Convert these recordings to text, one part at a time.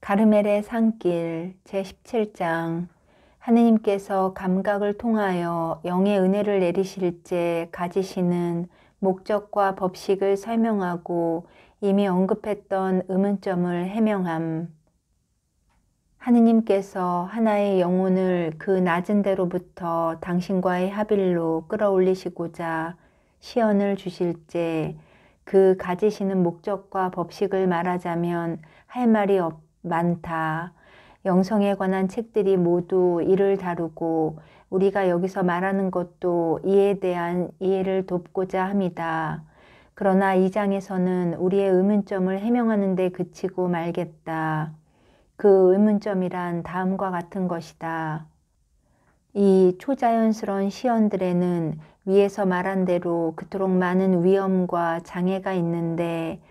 가르멜의 산길 제17장. 하느님께서 감각을 통하여 영의 은혜를 내리실 때 가지시는 목적과 법식을 설명하고 이미 언급했던 의문점을 해명함. 하느님께서 하나의 영혼을 그 낮은 데로부터 당신과의 합일로 끌어올리시고자 시연을 주실 때 그 가지시는 목적과 법식을 말하자면 할 말이 많다. 영성에 관한 책들이 모두 이를 다루고 우리가 여기서 말하는 것도 이에 대한 이해를 돕고자 합니다. 그러나 이 장에서는 우리의 의문점을 해명하는 데 그치고 말겠다. 그 의문점이란 다음과 같은 것이다. 이 초자연스러운 시연들에는 위에서 말한 대로 그토록 많은 위험과 장애가 있는데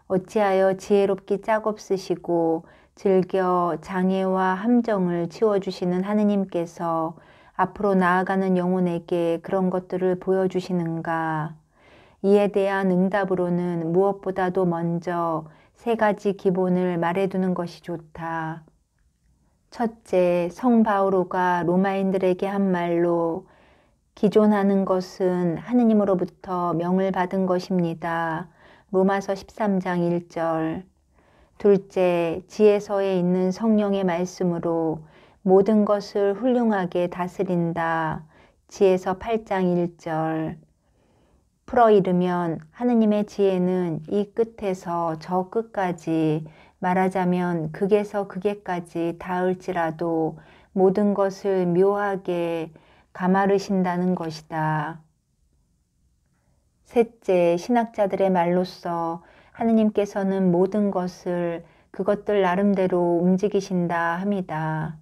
어찌하여 지혜롭기 짝없으시고 즐겨 장애와 함정을 치워주시는 하느님께서 앞으로 나아가는 영혼에게 그런 것들을 보여주시는가? 이에 대한 응답으로는 무엇보다도 먼저 세 가지 기본을 말해두는 것이 좋다. 첫째, 성 바오로가 로마인들에게 한 말로 기존하는 것은 하느님으로부터 명을 받은 것입니다. 로마서 13장 1절. 둘째, 지혜서에 있는 성령의 말씀으로 모든 것을 훌륭하게 다스린다. 지혜서 8장 1절. 풀어이르면 하느님의 지혜는 이 끝에서 저 끝까지, 말하자면 극에서 극에까지 닿을지라도 모든 것을 묘하게 가마르신다는 것이다. 셋째, 신학자들의 말로써 하느님께서는 모든 것을 그것들 나름대로 움직이신다 합니다.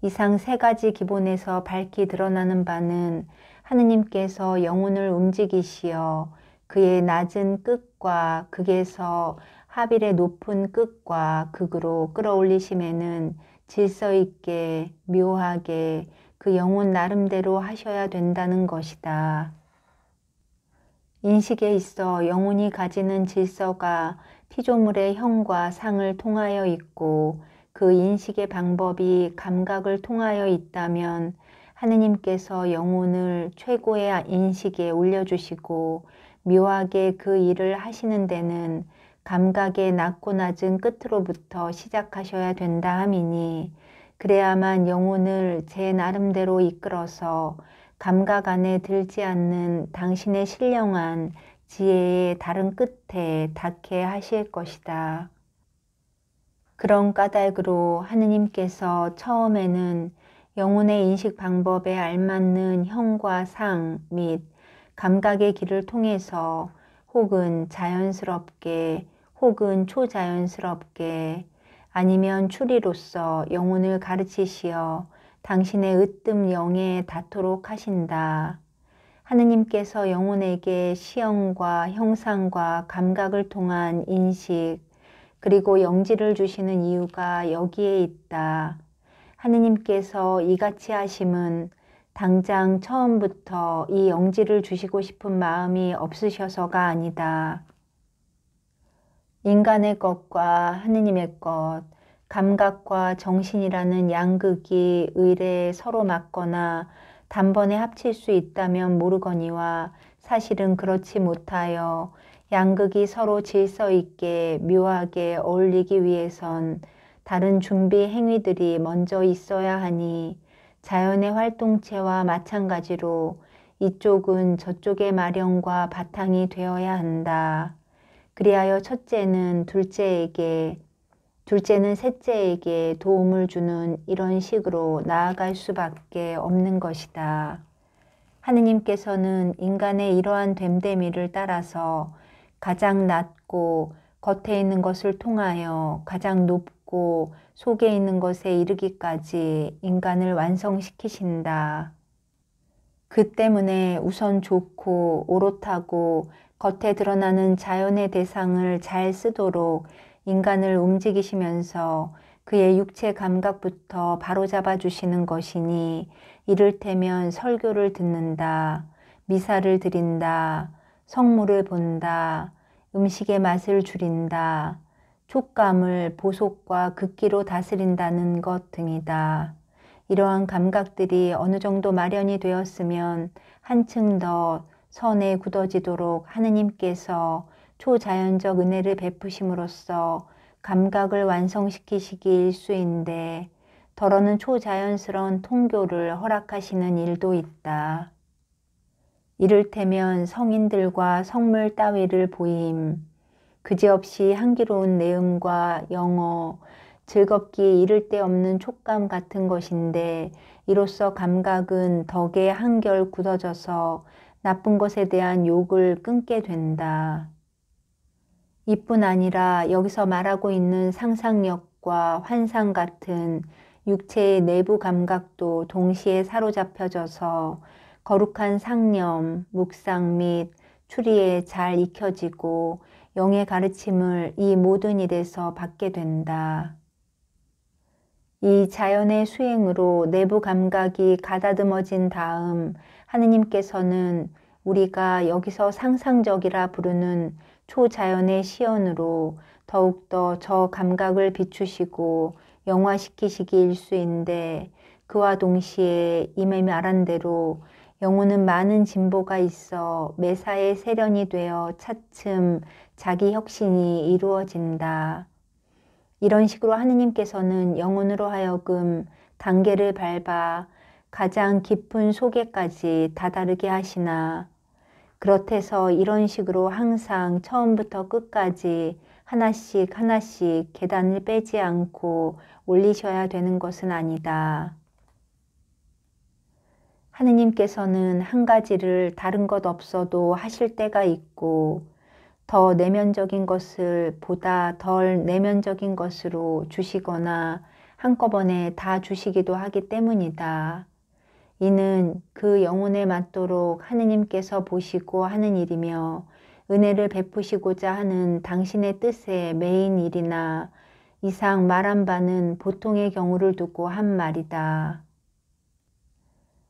이상 세 가지 기본에서 밝히 드러나는 바는 하느님께서 영혼을 움직이시어 그의 낮은 끝과 극에서 하빌의 높은 끝과 극으로 끌어올리심에는 질서 있게 묘하게 그 영혼 나름대로 하셔야 된다는 것이다. 인식에 있어 영혼이 가지는 질서가 피조물의 형과 상을 통하여 있고 그 인식의 방법이 감각을 통하여 있다면 하느님께서 영혼을 최고의 인식에 올려주시고 묘하게 그 일을 하시는 데는 감각의 낮고 낮은 끝으로부터 시작하셔야 된다 함이니 그래야만 영혼을 제 나름대로 이끌어서 감각 안에 들지 않는 당신의 신령한 지혜의 다른 끝에 닿게 하실 것이다. 그런 까닭으로 하느님께서 처음에는 영혼의 인식 방법에 알맞는 형과 상 및 감각의 길을 통해서 혹은 자연스럽게 혹은 초자연스럽게 아니면 추리로서 영혼을 가르치시어 당신의 으뜸 영에 닿도록 하신다. 하느님께서 영혼에게 시형과 형상과 감각을 통한 인식 그리고 영지를 주시는 이유가 여기에 있다. 하느님께서 이같이 하심은 당장 처음부터 이 영지를 주시고 싶은 마음이 없으셔서가 아니다. 인간의 것과 하느님의 것, 감각과 정신이라는 양극이 의례에 서로 맞거나 단번에 합칠 수 있다면 모르거니와 사실은 그렇지 못하여 양극이 서로 질서 있게 묘하게 어울리기 위해선 다른 준비 행위들이 먼저 있어야 하니 자연의 활동체와 마찬가지로 이쪽은 저쪽의 마련과 바탕이 되어야 한다. 그리하여 첫째는 둘째에게, 둘째는 셋째에게 도움을 주는 이런 식으로 나아갈 수밖에 없는 것이다. 하느님께서는 인간의 이러한 됨됨이를 따라서 가장 낮고 겉에 있는 것을 통하여 가장 높고 속에 있는 것에 이르기까지 인간을 완성시키신다. 그 때문에 우선 좋고 오롯하고 겉에 드러나는 자연의 대상을 잘 쓰도록 인간을 움직이시면서 그의 육체 감각부터 바로잡아 주시는 것이니 이를테면 설교를 듣는다, 미사를 드린다, 성물을 본다, 음식의 맛을 줄인다, 촉감을 보속과 극기로 다스린다는 것 등이다. 이러한 감각들이 어느 정도 마련이 되었으면 한층 더 선에 굳어지도록 하느님께서 초자연적 은혜를 베푸심으로써 감각을 완성시키시기 일수인데 더러는 초자연스러운 통교를 허락하시는 일도 있다. 이를테면 성인들과 성물 따위를 보임, 그지없이 향기로운 내음과 영어, 즐겁기 이를 데 없는 촉감 같은 것인데 이로써 감각은 덕에 한결 굳어져서 나쁜 것에 대한 욕을 끊게 된다. 이뿐 아니라 여기서 말하고 있는 상상력과 환상 같은 육체의 내부 감각도 동시에 사로잡혀져서 거룩한 상념, 묵상 및 추리에 잘 익혀지고 영의 가르침을 이 모든 일에서 받게 된다. 이 자연의 수행으로 내부 감각이 가다듬어진 다음 하느님께서는 우리가 여기서 상상적이라 부르는 초자연의 시연으로 더욱더 저 감각을 비추시고 영화시키시기 일수인데 그와 동시에 이미 말한 대로 영혼은 많은 진보가 있어 매사에 세련이 되어 차츰 자기 혁신이 이루어진다. 이런 식으로 하느님께서는 영혼으로 하여금 단계를 밟아 가장 깊은 소계까지 다다르게 하시나 그렇대서 이런 식으로 항상 처음부터 끝까지 하나씩 하나씩 계단을 빼지 않고 올리셔야 되는 것은 아니다. 하느님께서는 한 가지를 다른 것 없어도 하실 때가 있고 더 내면적인 것을 보다 덜 내면적인 것으로 주시거나 한꺼번에 다 주시기도 하기 때문이다. 이는 그 영혼에 맞도록 하느님께서 보시고 하는 일이며 은혜를 베푸시고자 하는 당신의 뜻의 메인 일이나 이상 말한 바는 보통의 경우를 두고 한 말이다.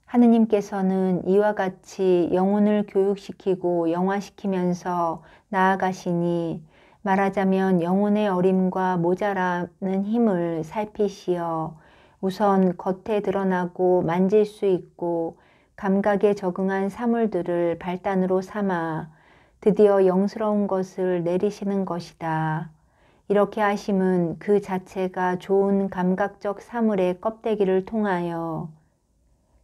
하느님께서는 이와 같이 영혼을 교육시키고 영화시키면서 나아가시니 말하자면 영혼의 어림과 모자라는 힘을 살피시어 우선 겉에 드러나고 만질 수 있고 감각에 적응한 사물들을 발단으로 삼아 드디어 영스러운 것을 내리시는 것이다. 이렇게 하심은 그 자체가 좋은 감각적 사물의 껍데기를 통하여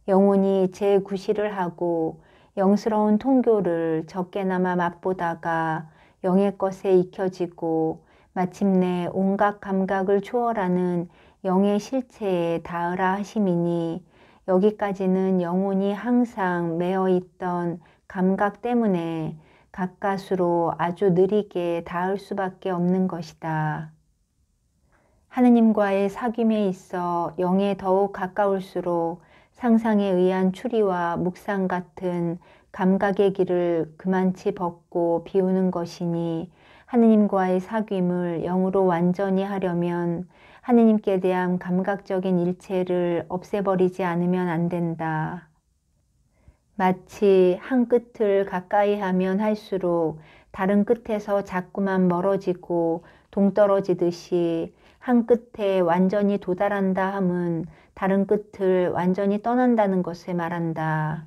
영혼이 재구실을 하고 영스러운 통교를 적게나마 맛보다가 영의 것에 익혀지고 마침내 온갖 감각을 초월하는 영의 실체에 닿으라 하심이니 여기까지는 영혼이 항상 매어 있던 감각 때문에 가까스로 아주 느리게 닿을 수밖에 없는 것이다. 하느님과의 사귐에 있어 영에 더욱 가까울수록 상상에 의한 추리와 묵상 같은 감각의 길을 그만치 벗고 비우는 것이니 하느님과의 사귐을 영으로 완전히 하려면 하느님께 대한 감각적인 일체를 없애버리지 않으면 안 된다. 마치 한 끝을 가까이 하면 할수록 다른 끝에서 자꾸만 멀어지고 동떨어지듯이 한 끝에 완전히 도달한다 함은 다른 끝을 완전히 떠난다는 것을 말한다.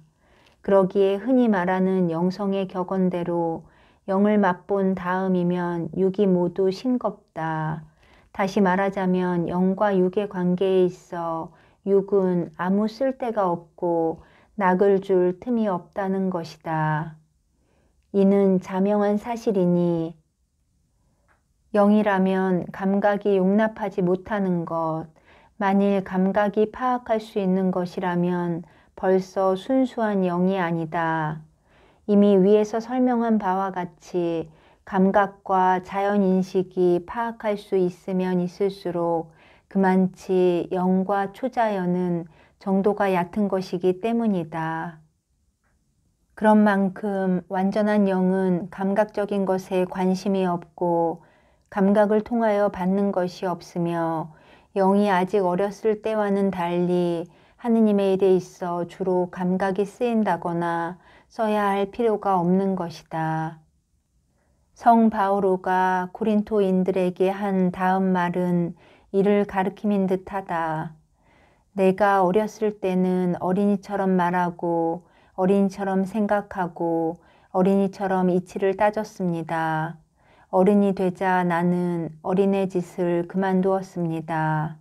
그러기에 흔히 말하는 영성의 격언대로 영을 맛본 다음이면 육이 모두 싱겁다. 다시 말하자면 영과 육의 관계에 있어 육은 아무 쓸데가 없고 낙을 줄 틈이 없다는 것이다. 이는 자명한 사실이니 영이라면 감각이 용납하지 못하는 것, 만일 감각이 파악할 수 있는 것이라면 벌써 순수한 영이 아니다. 이미 위에서 설명한 바와 같이 감각과 자연인식이 파악할 수 있으면 있을수록 그만치 영과 초자연은 정도가 얕은 것이기 때문이다. 그런 만큼 완전한 영은 감각적인 것에 관심이 없고 감각을 통하여 받는 것이 없으며 영이 아직 어렸을 때와는 달리 하느님의 일에 있어 주로 감각이 쓰인다거나 써야 할 필요가 없는 것이다. 성 바오로가 고린토인들에게 한 다음 말은 이를 가리킴인 듯하다. 내가 어렸을 때는 어린이처럼 말하고 어린이처럼 생각하고 어린이처럼 이치를 따졌습니다. 어른이 되자 나는 어린애 짓을 그만두었습니다.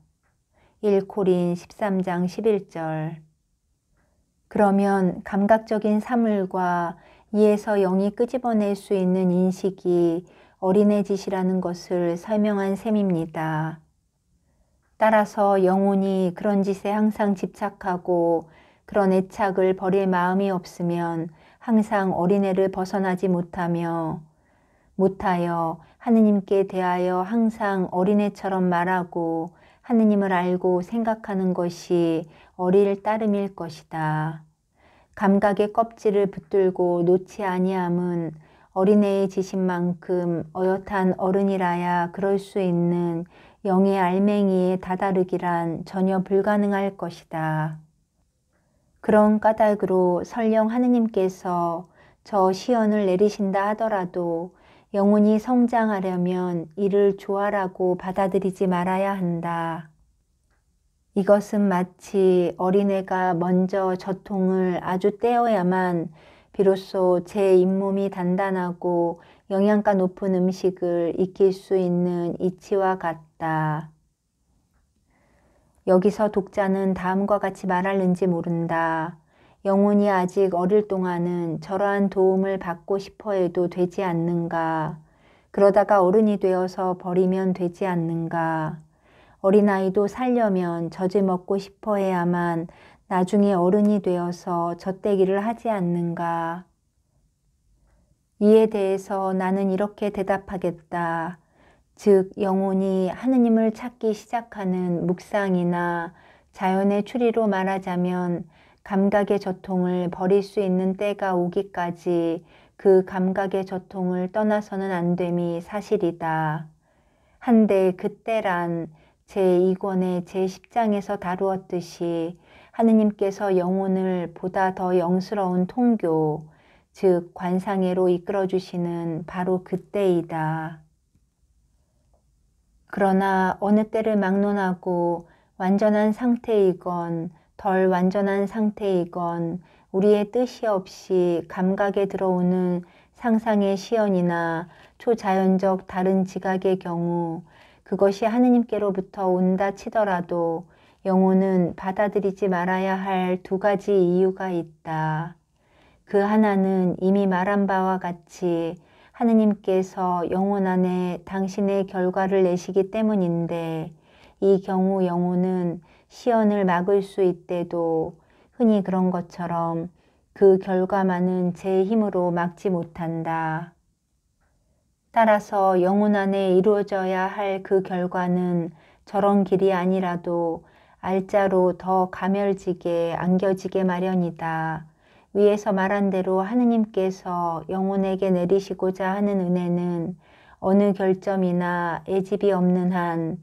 1코린 13장 11절. 그러면 감각적인 사물과 이에서 영이 끄집어낼 수 있는 인식이 어린애 짓이라는 것을 설명한 셈입니다. 따라서 영혼이 그런 짓에 항상 집착하고 그런 애착을 버릴 마음이 없으면 항상 어린애를 벗어나지 못하여 하느님께 대하여 항상 어린애처럼 말하고 하느님을 알고 생각하는 것이 어릴 따름일 것이다. 감각의 껍질을 붙들고 놓지 아니함은 어린애의 지식만큼 어엿한 어른이라야 그럴 수 있는 영의 알맹이에 다다르기란 전혀 불가능할 것이다. 그런 까닭으로 설령 하느님께서 저 시연을 내리신다 하더라도 영혼이 성장하려면 이를 조화라고 받아들이지 말아야 한다. 이것은 마치 어린애가 먼저 젖통을 아주 떼어야만 비로소 제 잇몸이 단단하고 영양가 높은 음식을 익힐 수 있는 이치와 같다. 여기서 독자는 다음과 같이 말하는지 모른다. 영혼이 아직 어릴 동안은 저러한 도움을 받고 싶어 해도 되지 않는가? 그러다가 어른이 되어서 버리면 되지 않는가? 어린아이도 살려면 젖을 먹고 싶어 해야만 나중에 어른이 되어서 젖대기를 하지 않는가? 이에 대해서 나는 이렇게 대답하겠다. 즉 영혼이 하느님을 찾기 시작하는 묵상이나 자연의 추리로 말하자면 감각의 저통을 버릴 수 있는 때가 오기까지 그 감각의 저통을 떠나서는 안 됨이 사실이다. 한데 그때란 제2권의 제10장에서 다루었듯이 하느님께서 영혼을 보다 더 영스러운 통교, 즉 관상회로 이끌어주시는 바로 그때이다. 그러나 어느 때를 막론하고 완전한 상태이건 덜 완전한 상태이건 우리의 뜻이 없이 감각에 들어오는 상상의 시연이나 초자연적 다른 지각의 경우 그것이 하느님께로부터 온다 치더라도 영혼은 받아들이지 말아야 할 두 가지 이유가 있다. 그 하나는 이미 말한 바와 같이 하느님께서 영혼 안에 당신의 결과를 내시기 때문인데 이 경우 영혼은 시연을 막을 수 있대도 흔히 그런 것처럼 그 결과만은 제 힘으로 막지 못한다. 따라서 영혼 안에 이루어져야 할 그 결과는 저런 길이 아니라도 알짜로 더 가멸지게 안겨지게 마련이다. 위에서 말한 대로 하느님께서 영혼에게 내리시고자 하는 은혜는 어느 결점이나 애집이 없는 한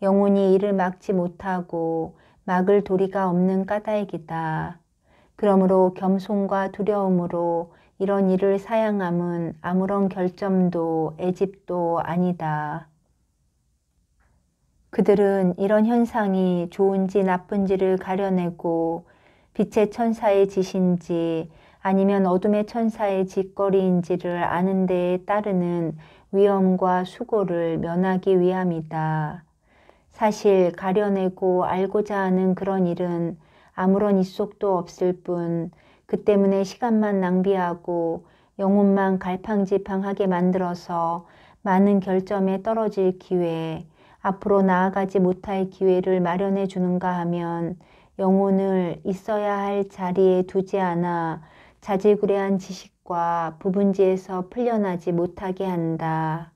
영혼이 이를 막지 못하고 막을 도리가 없는 까닭이다. 그러므로 겸손과 두려움으로 이런 일을 사양함은 아무런 결점도 애집도 아니다. 그들은 이런 현상이 좋은지 나쁜지를 가려내고 빛의 천사의 짓인지 아니면 어둠의 천사의 짓거리인지를 아는 데에 따르는 위험과 수고를 면하기 위함이다. 사실 가려내고 알고자 하는 그런 일은 아무런 이속도 없을 뿐 그 때문에 시간만 낭비하고 영혼만 갈팡질팡하게 만들어서 많은 결점에 떨어질 기회, 앞으로 나아가지 못할 기회를 마련해 주는가 하면 영혼을 있어야 할 자리에 두지 않아 자질구레한 지식과 부분지에서 풀려나지 못하게 한다.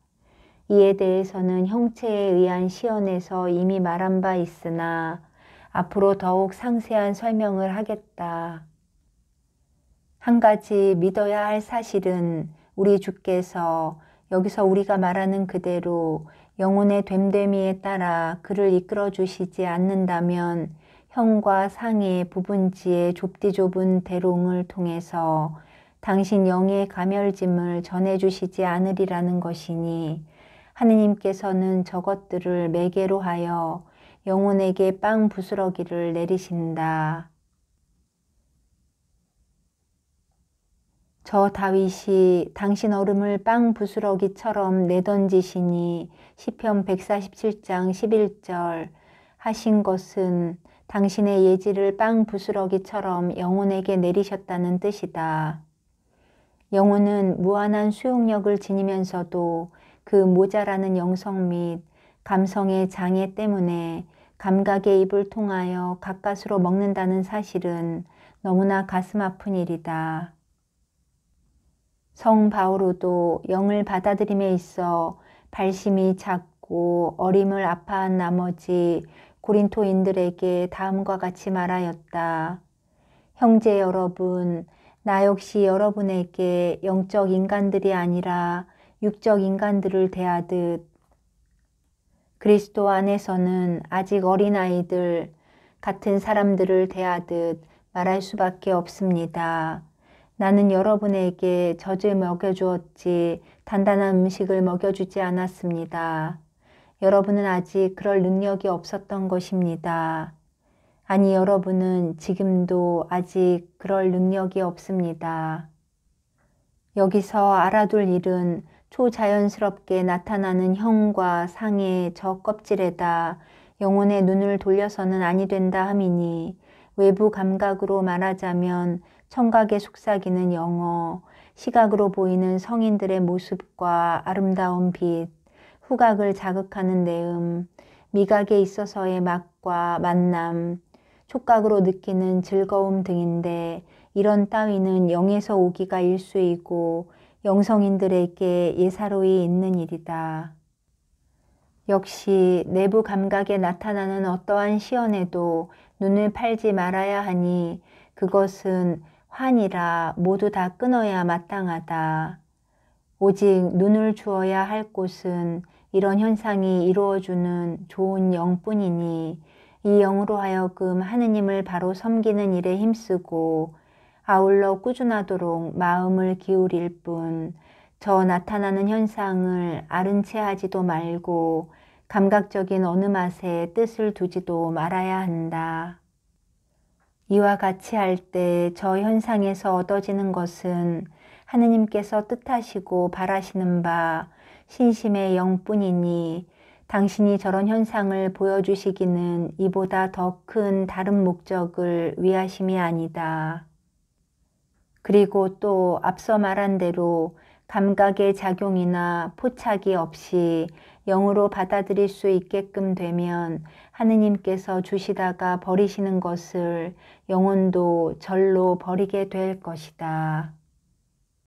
이에 대해서는 형체에 의한 시연에서 이미 말한 바 있으나 앞으로 더욱 상세한 설명을 하겠다. 한 가지 믿어야 할 사실은 우리 주께서 여기서 우리가 말하는 그대로 영혼의 됨됨이에 따라 그를 이끌어 주시지 않는다면 형과 상의 부분지의 좁디 좁은 대롱을 통해서 당신 영의 가멸짐을 전해주시지 않으리라는 것이니 하느님께서는 저것들을 매개로 하여 영혼에게 빵 부스러기를 내리신다. 저 다윗이 당신 얼음을 빵 부스러기처럼 내던지시니 시편 147장 11절 하신 것은 당신의 예지를 빵 부스러기처럼 영혼에게 내리셨다는 뜻이다. 영혼은 무한한 수용력을 지니면서도 그 모자라는 영성 및 감성의 장애 때문에 감각의 입을 통하여 가까스로 먹는다는 사실은 너무나 가슴 아픈 일이다. 성 바오로도 영을 받아들임에 있어 발심이 작고 어림을 아파한 나머지 고린토인들에게 다음과 같이 말하였다. 형제 여러분, 나 역시 여러분에게 영적 인간들이 아니라 육적 인간들을 대하듯 그리스도 안에서는 아직 어린아이들 같은 사람들을 대하듯 말할 수밖에 없습니다. 나는 여러분에게 젖을 먹여주었지 단단한 음식을 먹여주지 않았습니다. 여러분은 아직 그럴 능력이 없었던 것입니다. 아니, 여러분은 지금도 아직 그럴 능력이 없습니다. 여기서 알아둘 일은 초자연스럽게 나타나는 형과 상의 저 껍질에다 영혼의 눈을 돌려서는 아니 된다 함이니 외부 감각으로 말하자면 청각의 속삭이는 영어, 시각으로 보이는 성인들의 모습과 아름다운 빛, 후각을 자극하는 내음, 미각에 있어서의 맛과 만남, 촉각으로 느끼는 즐거움 등인데 이런 따위는 영에서 오기가 일수이고 영성인들에게 예사로이 있는 일이다. 역시 내부 감각에 나타나는 어떠한 시연에도 눈을 팔지 말아야 하니 그것은 환이라 모두 다 끊어야 마땅하다. 오직 눈을 주어야 할 곳은 이런 현상이 이루어주는 좋은 영뿐이니 이 영으로 하여금 하느님을 바로 섬기는 일에 힘쓰고 아울러 꾸준하도록 마음을 기울일 뿐 저 나타나는 현상을 아른 채 하지도 말고 감각적인 어느 맛에 뜻을 두지도 말아야 한다. 이와 같이 할 때 저 현상에서 얻어지는 것은 하느님께서 뜻하시고 바라시는 바 신심의 영뿐이니 당신이 저런 현상을 보여주시기는 이보다 더 큰 다른 목적을 위하심이 아니다. 그리고 또 앞서 말한 대로 감각의 작용이나 포착이 없이 영으로 받아들일 수 있게끔 되면 하느님께서 주시다가 버리시는 것을 영혼도 절로 버리게 될 것이다.